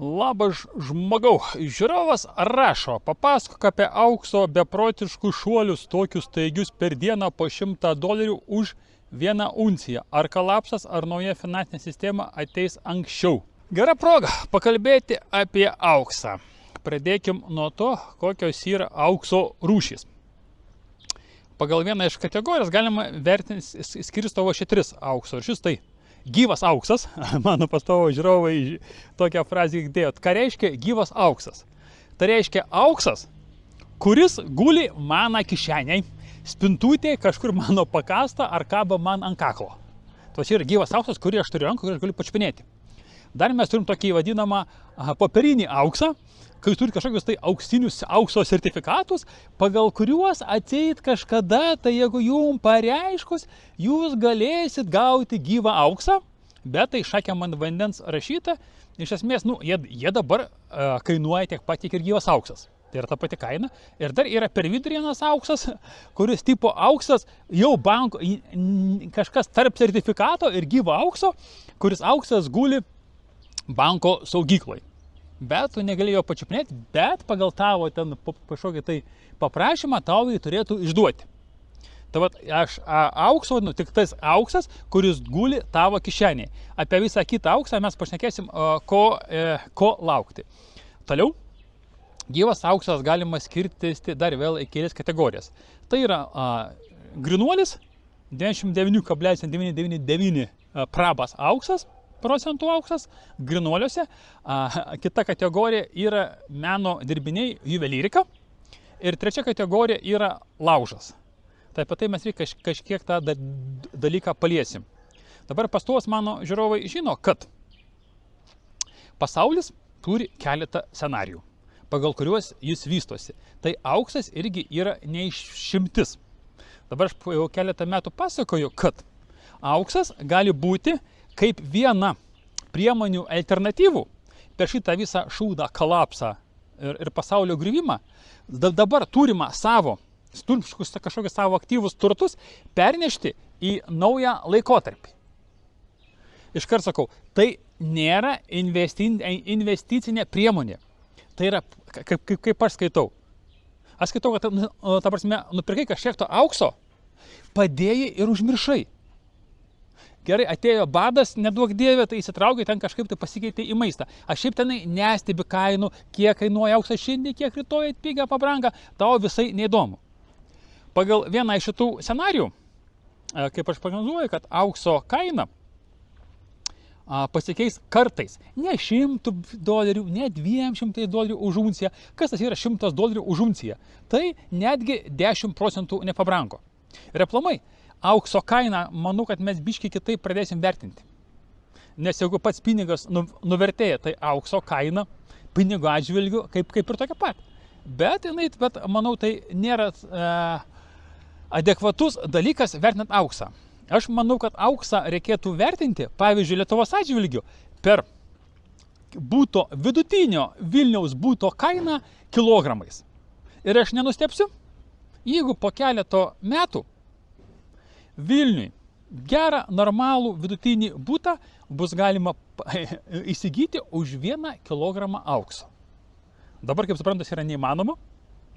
Labas žmogau, žiūrovas rašo, papasakok apie aukso beprotiškus šuolius, tokius staigius per dieną po $100 už 1 unciją. Ar kolapsas, ar nauja finansinė sistema ateis anksčiau? Gera proga pakalbėti apie auksą. Pradėkim nuo to, kokios yra aukso rūšys. Pagal vieną iš kategorijos galima vertinti skirstovo šią 3 aukso rūšis. Tai gyvas auksas, mano pastovo žiūrovai tokią frazę girdėjot. Ką reiškia gyvas auksas? Tai reiškia auksas, kuris guli mano kišeniai, spintutėje kažkur mano pakasta ar kaba man ant kaklo. Tai čia yra gyvas auksas, kurį aš turiu rankų, kurį aš galiu pačiupinėti. Dar mes turim tokį vadinamą popierinį auksą, kai turi kažkokius tai auksinius aukso sertifikatus, pagal kuriuos atseit kažkada, tai jeigu jums pareiškus, jūs galėsit gauti gyvą auksą, bet tai šakėm ant vandens rašyta, iš esmės, jie dabar kainuoja tiek pat, tiek ir gyvas auksas. Tai yra ta pati kaina. Ir dar yra per vidurį vienas auksas, kuris tipo auksas jau banko, kažkas tarp sertifikato ir gyvo aukso, kuris auksas guli banko saugyklai. Bet tu negali jo pačiupinėti, bet pagal tavo ten kažkokį tai paprašymą tau jį turėtų išduoti. Tai vat aš aukso vadinu tik tas auksas, kuris guli tavo kišenėje. Apie visą kitą auksą mes pašnekėsim, ko laukti. Toliau, gyvas auksas galima skirti dar vėl į kelias kategorijas. Tai yra grynuolis, 99,999 prabas auksas, procentų auksas, grynuoliuose. Kita kategorija yra meno dirbiniai, juvelyrika. Ir trečia kategorija yra laužas. Tai apie tai mes kažkiek tą dalyką paliesim. Dabar pastovas mano žiūrovai žino, kad pasaulis turi keletą scenarijų, pagal kuriuos jis vystosi. Tai auksas irgi yra neišimtis. Dabar aš jau keletą metų pasakoju, kad auksas gali būti kaip viena priemonių alternatyvų per šitą visą šūdą, kolapsą ir pasaulio griuvimą, dabar turima kažkokius savo aktyvus turtus pernešti į naują laikotarpį. Iškart sakau, tai nėra investicinė priemonė. Tai yra, kaip aš skaitau. Aš skaitau, kad, ta prasme, nupirkai kažkiek to aukso, padėjai ir užmiršai. Gerai, atėjo badas, neduok dievė, tai įsitraukai, ten kažkaip tai pasikeitė į maistą. Aš šiaip tenai nestebi kainų, kiek kainuoja auksas šiandien, kiek rytoj atpigia, pabranga, tau visai neįdomu. Pagal vieną iš šitų scenarijų, kaip aš prognozuoju, kad aukso kaina pasikeis kartais. Ne $100, ne $200 už unciją. Kas tas yra $100 už unciją? Tai netgi 10% nepabrango. Ir aplamai, aukso kainą, manau, kad mes biškai kitaip pradėsim vertinti. Nes jeigu pats pinigas nuvertėja, tai aukso kaina pinigo atžvilgiu kaip ir tokia pat. Bet manau, tai nėra adekvatus dalykas vertinant auksą. Aš manau, kad auksą reikėtų vertinti, pavyzdžiui, Lietuvos atžvilgiu per būto vidutinio Vilniaus būto kainą kilogramais. Ir aš nenustepsiu, jeigu po keleto metų Vilniui gerą, normalų, vidutinį butą bus galima įsigyti už 1 kilogramą aukso. Dabar, kaip suprantas, yra neįmanoma.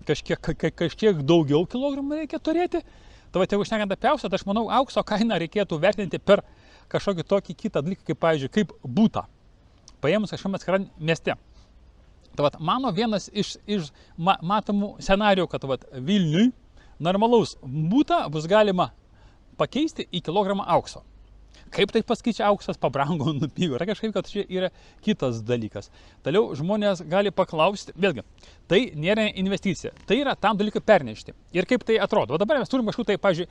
Kažkiek daugiau kilogramų reikia turėti. Tai jeigu šnekant apie auksą, tai aš manau, aukso kainą reikėtų vertinti per kažkokį tokį kitą dalyką, kaip, pavyzdžiui, kaip butą. Paėmus kažkam atskiram mieste. Tai mano vienas iš matomų scenarijų, kad Vilniui normalaus butą bus galima pakeisti į kilogramą aukso. Kaip tai paskaičia auksas, pabrango, nupigo. Yra kažkaip, kad čia yra kitas dalykas. Toliau žmonės gali paklausti, vėlgi, tai nėra investicija. Tai yra tam dalykui pernešti. Ir kaip tai atrodo. O dabar mes turime kažkokių tai, pavyzdžiui,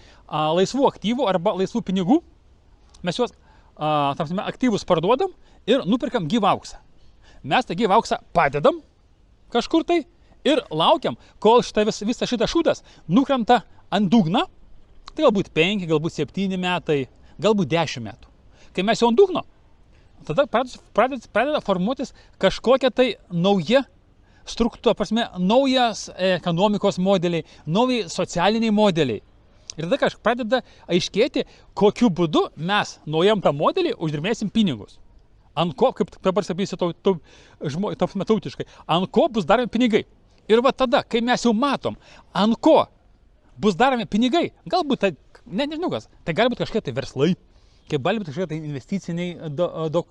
laisvų aktyvų arba laisvų pinigų. Mes juos aktyvus parduodam ir nupirkam gyvą auksą. Mes tą gyvą auksą padedam kažkur tai ir laukiam, kol visas šitas šūdas nukrenta ant dugno. Tai galbūt 5, galbūt 7 metai, galbūt 10 metų. Kai mes jau ant dugno, tada pradeda formuotis kažkokia tai nauja struktūra, prasme, naujas ekonomikos modeliai, nauji socialiniai modeliai. Ir tada kažkaip pradeda aiškėti, kokiu būdu mes naujam tą modelį uždirbėsim pinigus. ant ko, kaip dabar sakysi tautiškai, ant ko bus daromi pinigai. Ir va tada, kai mes jau matom, ant ko bus daromi pinigai, galbūt tai, nežinau kas, tai gali būti kažkokie tai verslai, kaip gali būti kažkokie tai investiciniai,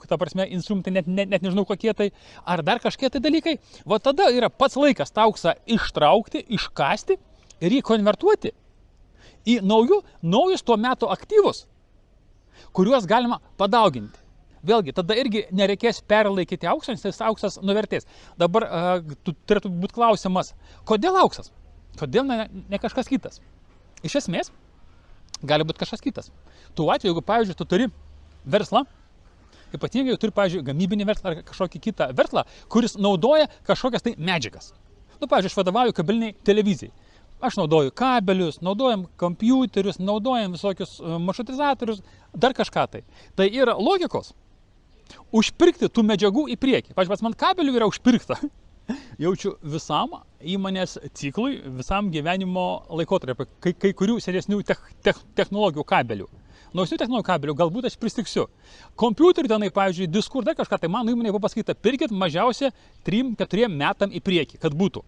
ta prasme, instrumentai, net nežinau kokie tai, ar dar kažkokie tai dalykai, va tada yra pats laikas tą auksą ištraukti, iškasti ir jį konvertuoti į naujus tuo metu aktyvus, kuriuos galima padauginti. Vėlgi, tada irgi nereikės perlaikyti auksą, nes tas auksas nuvertės. Dabar turėtų būti klausimas, kodėl auksas? Kodėl ne kažkas kitas? Iš esmės, gali būti kažkas kitas. Tuo atveju, jeigu, pavyzdžiui, tu turi verslą, ypatingai turi, pavyzdžiui, gamybinį verslą ar kažkokį kitą verslą, kuris naudoja kažkokias tai medžiagas. Nu, pavyzdžiui, aš vadovauju kabeliniai televizijai. Aš naudoju kabelius, naudojam kompiuterius, naudojam visokius maršrutizatorius, dar kažką tai. Tai yra logikos užpirkti tų medžiagų į priekį. Pavyzdžiui, pas man kabelių yra užpirkta. Jaučiu visam įmonės ciklui, visam gyvenimo laikotarpiu, kai kurių senesnių technologijų kabelių. Naujų technologijų kabelių galbūt aš pristiksiu. Kompiuterį tenai, pavyzdžiui, diskur, dar kažką, tai mano įmonė buvo pasakyta, pirkit mažiausia 3-4 metam į priekį, kad būtų.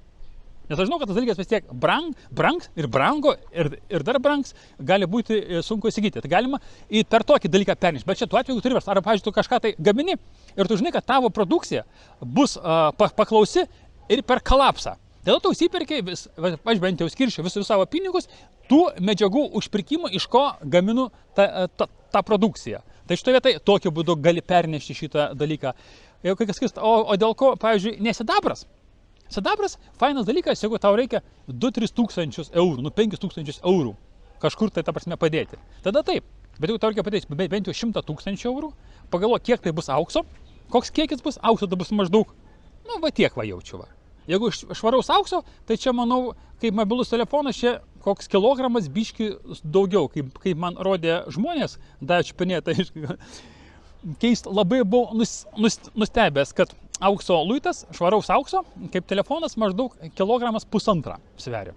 Nes aš žinau, kad tas dalykas vis tiek brangs ir brango ir dar brangs, gali būti sunku įsigyti. Tai galima per tokį dalyką pernešti. Bet čia tuo atveju turi verslą. Arba, pavyzdžiui, tu kažką tai gamini ir tu žinai, kad tavo produkcija bus paklausi ir per kolapsą. Dėl to įsiperki, aš bent jau skiršiu visus savo pinigus, tų medžiagų užpirkimų, iš ko gaminu tą produkciją. Tai šitoje vietoje tokiu būdu gali pernešti šitą dalyką. Jeigu kai kas skirsta, o dėl ko, pavyzdžiui, nesidabras? Sidabras fainas dalykas, jeigu tau reikia 2-3 tūkstančius eurų, 5 tūkstančius eurų kažkur tai, ta prasme, padėti. Tada taip, bet jeigu tau reikia padėti bent jau 100 tūkstančių eurų, pagalvo, kiek tai bus aukso, koks kiekis bus, aukso tai bus maždaug, va tiek va jaučiu va. Jeigu švaraus aukso, tai čia, manau, kaip mobilus telefonas, čia koks kilogramas biški daugiau, kaip man rodė žmonės, dačiupinėta, keist, labai buvau nustebęs, kad aukso luitas, švaraus aukso, kaip telefonas, maždaug 1,5 kilogramo sveria.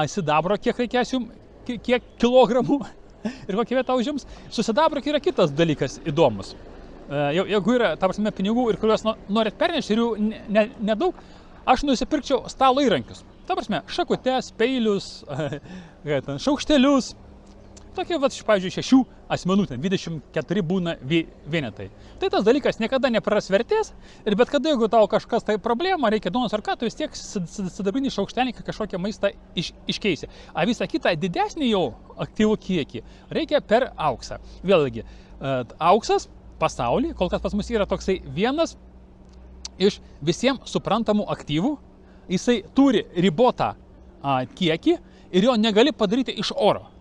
Sidabro kiek reikės jums, kiek kilogramų ir kokią vietą užims. Su sidabro yra kitas dalykas įdomus. Jeigu yra, ta prasme, pinigų ir kuriuos norit pernešti ir jų nedaug, aš nusipirkčiau stalo įrankius. Ta prasme, šakutes, peilius, šaukštelius. Tokie, pavyzdžiui, 6 asmenų, 24 būna vienetai. Tai tas dalykas niekada nepraras vertės ir bet kada, jeigu tau kažkas tai problema, reikia duonos ar ką, tu vis tiek sidabrinį šaukštelį kažkokią maistą iškeisi. A visą kitą didesnį jau aktyvų kiekį reikia per auksą. Vėlgi, auksas pasaulyje, kol kas pas mus yra toksai vienas iš visiems suprantamų aktyvų. Jisai turi ribotą kiekį ir jo negali padaryti iš oro.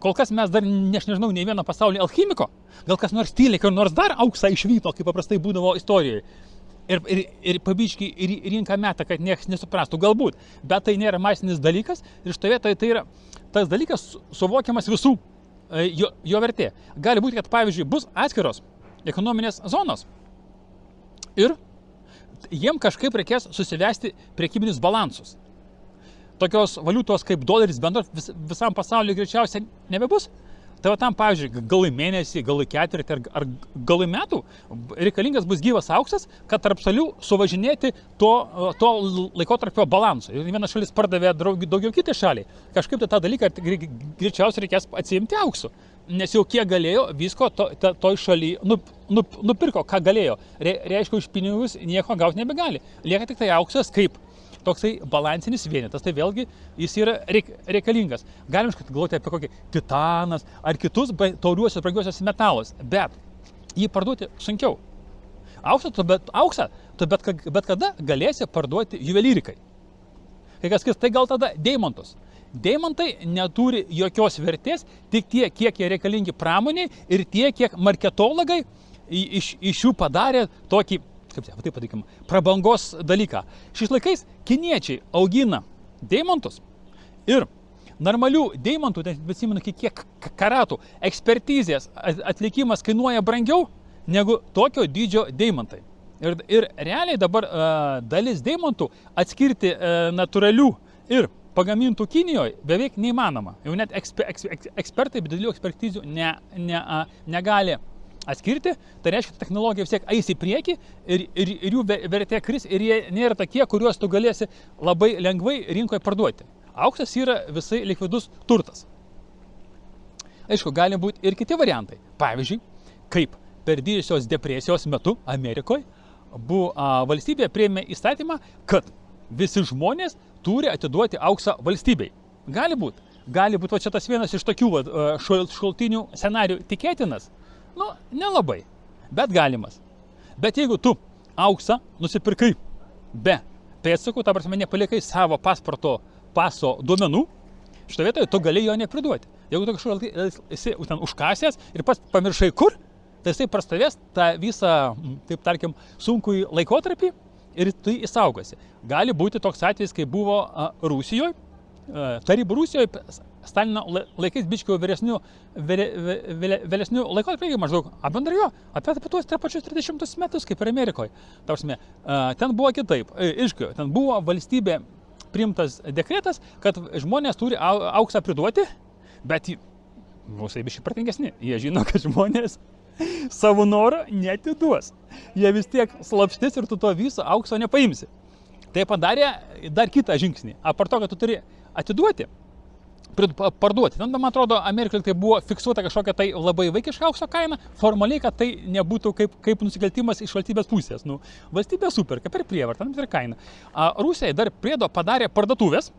Kol kas mes dar nežinau nei vieno pasaulio alchimiko, gal kas nors tyliai, kur nors dar auksą išvyto, kaip paprastai būdavo istorijoje. Ir pabiškai rinką metą, kad niekas nesuprastų, galbūt, bet tai nėra masinis dalykas ir šitoje vietoje tai yra tas dalykas suvokiamas visų jo vertė. Gali būti, kad pavyzdžiui bus atskiros ekonominės zonos ir jiem kažkaip reikės susivesti prekybinius balansus. Tokios valiutos kaip doleris bendro visam pasauliu greičiausiai nebebus. Tai va tam, pavyzdžiui, galai mėnesį, galai ketvirtį ar galai metų reikalingas bus gyvas auksas, kad tarp šalių suvažinėti to laikotarpio balanso. Ir viena šalis pardavė daugiau kitai šaliai. Kažkaip tą dalyką greičiausiai reikės atsiimti auksu. Nes jau kiek galėjo, visko toj šaly nupirko, ką galėjo. Reiškia, už pinigus nieko gauti nebegali. Lieka tik tai auksas kaip toksai balansinis vienetas, tai vėlgi jis yra reikalingas. Galim galvoti apie kokį titanas ar kitus tauriuosius, brangiuosius metalus, bet jį parduoti sunkiau. Auksą tu bet kada galėsi parduoti juvelyrikai. Kai kas tai gal tada deimantus. Deimantai neturi jokios vertės, tik tiek, kiek jie reikalingi pramoniai ir tiek, kiek marketologai iš jų padarė tokį, kaip taip padarykim, prabangos dalyką. Šiais laikais kiniečiai augina deimantus ir normalių deimantų, neatsimenu kiek karatų, ekspertizės atlikimas kainuoja brangiau negu tokio dydžio deimantai. Ir realiai dabar dalis deimantų atskirti natūralių ir pagamintų Kinijoje beveik neįmanoma. Jau net ekspertai be didelių ekspertizių negali atskirti, tai reiškia, kad technologija vis tiek eis į priekį ir jų vertė kris ir jie nėra tokie, kuriuos tu galėsi labai lengvai rinkoje parduoti. Auksas yra visai likvidus turtas. Aišku, gali būti ir kiti variantai. Pavyzdžiui, kaip per didžiosios depresijos metu Amerikoje valstybė priėmė įstatymą, kad visi žmonės turi atiduoti auksą valstybei. Gali būti, va čia tas vienas iš tokių šaltinių scenarijų tikėtinas. Nu, nelabai, bet galimas. Bet jeigu tu auksą nusipirkai be pėdsakų, ta prasme nepalikai savo paso duomenų, šitą vietoje tu gali jo nepriduoti. Jeigu tu kažkur esi ten užkasęs ir pats pamiršai kur, tai jisai prastovės tą visą, taip tarkim, sunkųjį laikotarpį ir tu jį išsaugosi. Gali būti toks atvejis, kai buvo Rusijoje, Tarybų Rusijoje, Stalino laikais biškiau vėlesnių laikotarpį, maždaug apie tuos pačius 30 metus, kaip ir Amerikoje. Ten buvo kitaip. Ten buvo valstybė priimtas dekretas, kad žmonės turi auksą priduoti, bet rusai biškai pratingesni. Jie žino, kad žmonės savo norą neatiduos. Jie vis tiek slapstis ir tu to viso aukso nepaimsi. Tai padarė dar kitą žingsnį. Apart to, kad tu turi atiduoti, parduoti. Ten, man atrodo, Amerikoje tai buvo fiksuota kažkokia tai labai vaikiška aukso kaina, formaliai, kad tai nebūtų kaip nusikaltimas iš valstybės pusės. Nu, valstybė superka per prievartą ir kainą. Rusija dar priedo padarė parduotuvės,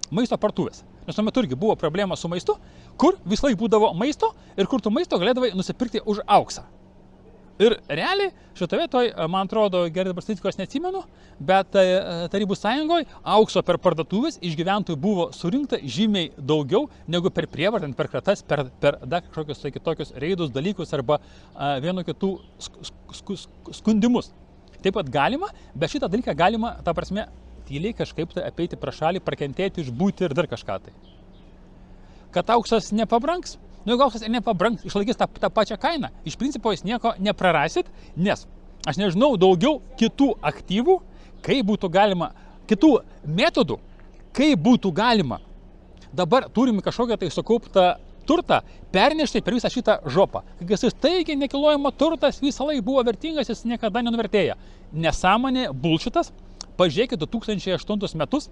maisto parduotuvės. Nes tuo metu irgi buvo problema su maistu, kur vis laik būdavo maisto ir kur tu maisto galėdavai nusipirkti už auksą. Ir realiai šitoje vietoje, man atrodo, gerai dabar statistikos neatsimenu, bet Tarybų Sąjungoje aukso per parduotuvės iš gyventojų buvo surinkta žymiai daugiau negu per prievartą, per kratas, per dar kažkokius tai kitokius reidus, dalykus arba vienu kitų skundimus. Taip pat galima, bet šitą dalyką galima, ta prasme, tyliai kažkaip tai apeiti pro šalį, prakentėti, išbūti ir dar kažką tai. Kad auksas nepabrangs? Nu, jeigu auksas nepabrangs, išlaikys tą pačią kainą, iš principo jūs nieko neprarasit, nes aš nežinau daugiau kitų aktyvų, kaip būtų galima, kitų metodų, kaip būtų galima dabar turime kažkokią tai sukauptą turtą pernešti per visą šitą žopą. Kai jis staigiai nekilnojamo turtas visą laiką buvo vertingas, jis niekada nenuvertėja. Nesąmonė, bullshitas. Pažiūrėkit 2008 metus,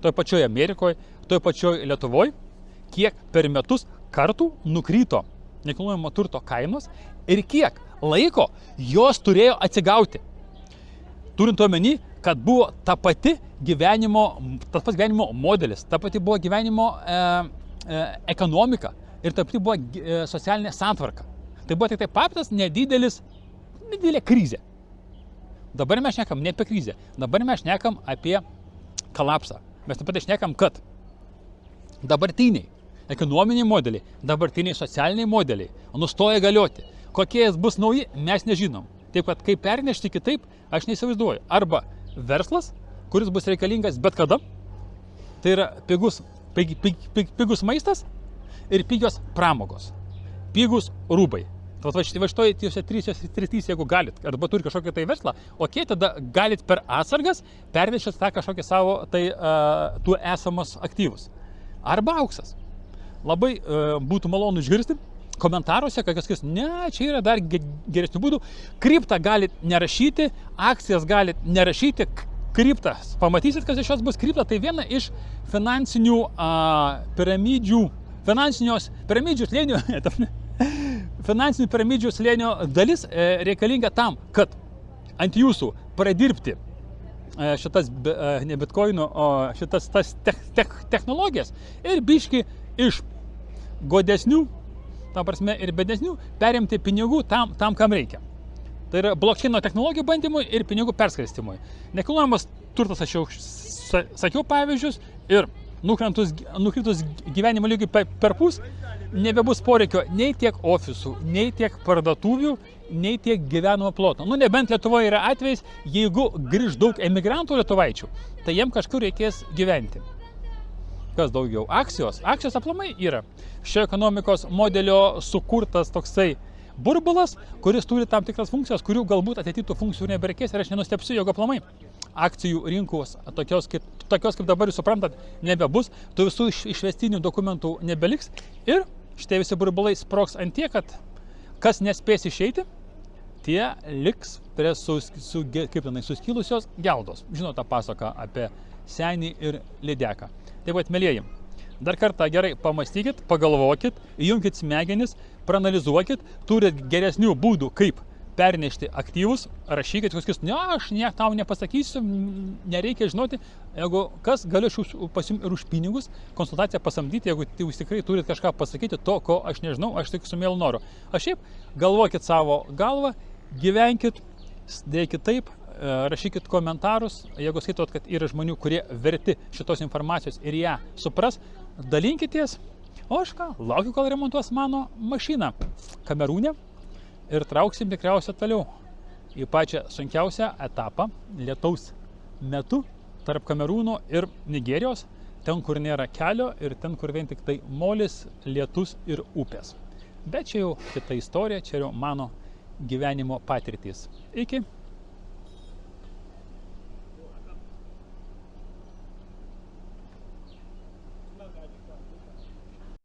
toj pačioje Amerikoje, toj pačioje Lietuvoje, kiek per metus kartų nukrito nekilnojamo turto kainos ir kiek laiko jos turėjo atsigauti. Turint omeny, kad buvo tas pats gyvenimo modelis, ta pati buvo gyvenimo ekonomika ir ta pati buvo socialinė santvarka. Tai buvo tik paprastas nedidelė krizė. Dabar mes šnekam ne apie krizę, dabar mes šnekam apie kolapsą. Mes taip pat šnekam, kad dabartiniai ekonominiai modeliai, dabartiniai socialiniai modeliai nustoja galioti. Kokie jis bus nauji, mes nežinom. Taip kad kaip pernešti kitaip, aš neįsivaizduoju. Arba verslas, kuris bus reikalingas bet kada, tai yra pigus maistas ir pigios pramogos, pigus rūbai. Va šitoje trys, jeigu galit, arba turi kažkokią tai verslą, tada galit per atsargas pernešti tą kažkokį savo tų esamus aktyvus. Arba auksas. Labai būtų malonu išgirsti komentaruose, kad kažkas, ne, čia yra dar geresnių būdų. Kriptą galit nerašyti, akcijas galit nerašyti, kriptas. Pamatysit, kas iš jos bus kripta, tai viena iš finansinių piramidžių slėnio dalis reikalinga tam, kad ant jūsų pradirbti šitas, ne bitkoinų, o šitas technologijas ir biški iš godesnių, tam prasme ir bedesnių, perimti pinigų tam kam reikia. Tai yra blokčeino technologijų bandymui ir pinigų perskirstymui. Nekilnojamas turtas, aš jau sakiau pavyzdžius, ir nukritus gyvenimo lygiui perpus, nebebus poreikio nei tiek ofisų, nei tiek parduotuvių, nei tiek gyvenimo ploto. Nu, nebent Lietuvoje yra atvejais, jeigu grįž daug emigrantų lietuvaičių, tai jiem kažkur reikės gyventi. Kas daugiau? Akcijos. Akcijos aplamai yra šio ekonomikos modelio sukurtas toksai burbulas, kuris turi tam tikras funkcijas, kurių galbūt ateitytų funkcijų nebereikės ir aš nenustepsiu, jog aplamai akcijų rinkos tokios kaip dabar jūs suprantat nebebus, tų visų išvestinių dokumentų nebeliks ir šitie visi burbulai sprogs ant tiek, kad Kas nespės išeiti, tie liks prie suskilusios geldos. Žinote tą pasaką apie senį ir lydeką. Tai vat, mielieji, dar kartą gerai pamastykit, pagalvokit, įjunkit smegenis, praanalizuokit, turit geresnių būdų, kaip pernešti aktyvus, rašykit, kokius, ne, aš tau nepasakysiu, nereikia žinoti, jeigu kas, galiu pasiimti ir už pinigus konsultaciją pasamdyti, jeigu jūs tikrai turit kažką pasakyti, to, ko aš nežinau, aš tik su mielu noru. Aš šiaip galvokit savo galvą, gyvenkit, dėkit taip, rašykit komentarus, jeigu skaitot, kad yra žmonių, kurie verti šitos informacijos ir ją supras, dalinkitės, o aš ką, laukiu, kol remontuos mano mašiną Kamerūne. Ir trauksim tikriausiai toliau į pačią sunkiausią etapą lietaus metu tarp Kamerūno ir Nigerijos, ten, kur nėra kelio ir ten, kur vien tik tai molis, lietus ir upės. Bet čia jau kita istorija, čia jau mano gyvenimo patirtys. Iki.